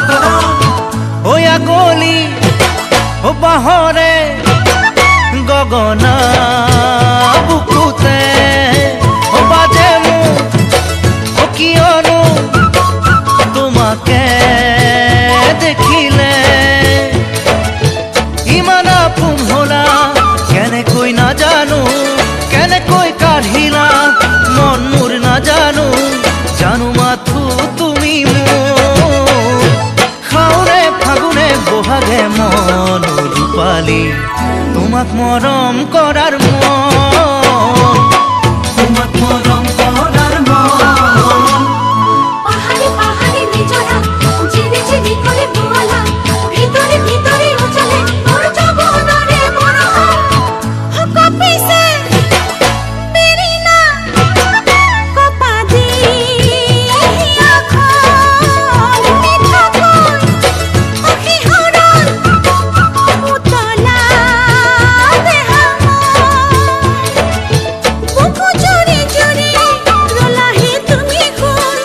কৰা ওয়া গলি ও বাহরে গগনা বুকুতে ও বাজে মু ও কিয়নো তোমাকে দেখিলে ইমান আপোন হলা কেনেকৈ নাজানো কেনেকৈ কাঢ়িলা মন মোৰ নাজানো জানো মাথো তুমি মোৰ খাওনে ফাগুনে বহাগে মন ৰূপালী তোমাক মৰম কৰাৰ মন তোমাক মৰম কৰাৰ মন পাহাড়ে পাহাড়ে নিজরা চিনি চিনি করে বোলা ভিতরে ভিতরে উচলে মোর জবনরে মরহা কপিছে বেরিনা কপাদি আখন মিঠা কই অখি হরণ উতলা দেহাম বুকু চুরি চুরি রলাহি তুমি কই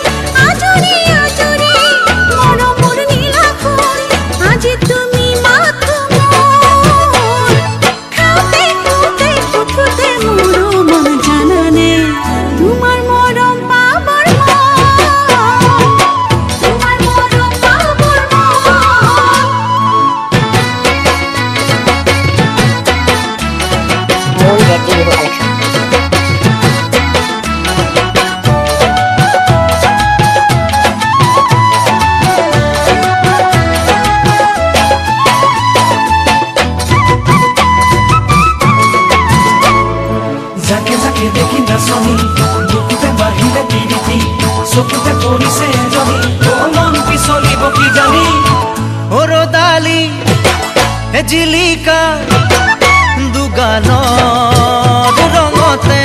আজরি আজরি মরমুর নীলা কই আজি তুমি মাথো মোর খাওতে খুঁতে খুঁতে মোর মন জানানে তোমার মরম পাবার মন তোমার মরম পাবার মন Moon Get Digital Collection. যাকে যাকে দেখি নাচনি বুকুতে বাঢ়িলে পিৰিতি চকুতে পৰিছে এজনী মন পিছলিব কি জানি ও ৰোদালি এ জিলিকা দুগানৰ ৰঙতে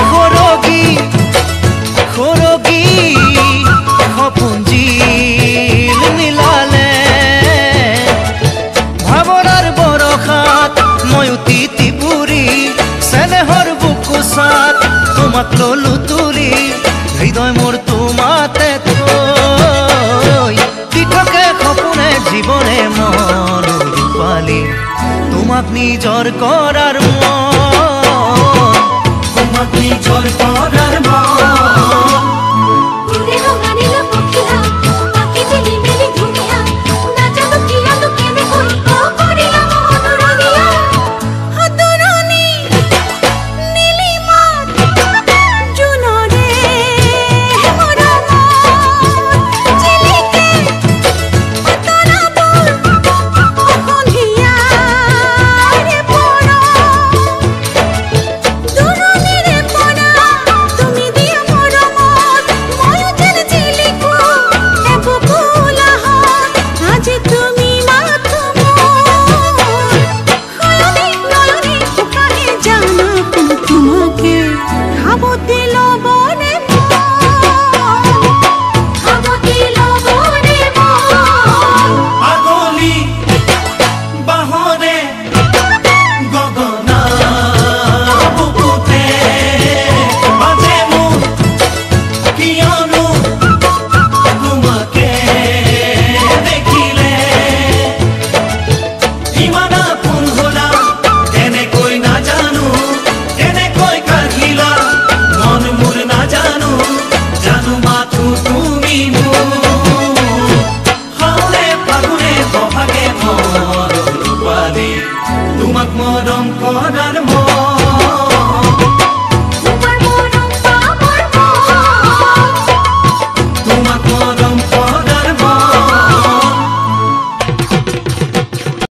খৰগী খৰগী সপুঞ্জিল মিলালে ভাৱনাৰ বৰষাত ময়ো তিতি পুৰি চেনেহৰ বুকুচাত তোমাক ললো তুলি হৃদয় মোৰ তোমাতে থৈ দিঠকে সপোনে জীৱনে মন ৰূপালী তোমাক নিজৰ কৰাৰ মন তোমাক নিজৰ কৰাৰ মন পুরে রঙানিলা পখিলা পাখি মিলি মিলি ঘুমিয়া নাচাতো কিয়া তো কেনে কই ও করিলা মন রঙিয়া হতরনি নীলিমা জুনরে মরম চিলিকে অতরা বল অকন্ধিয়া রে পড়ো দুরনি রে পড়া তুমি দিয়া মরম ময়ো যেন চিলিকো এ বুকুলা হাত আজি তুমি মাথো মোর খয়নি নয়নি উকাহে জানা তোমাকে খাবতে লবনে খাবতে লবনে আগলি বাহরে গগনা বুকুতে বাজে মন কিয়নো তোমাকে দেখিলে ইমান আপোন হলা কেনেকৈ নাজানো কেনেকৈ কাঢ়িলা মন মোৰ নাজানো জানো মাথো তুমি মোৰ হাওৰে ফাগুনে বহাগে মন ৰূপালী তোমাক মৰম কৰাৰ মন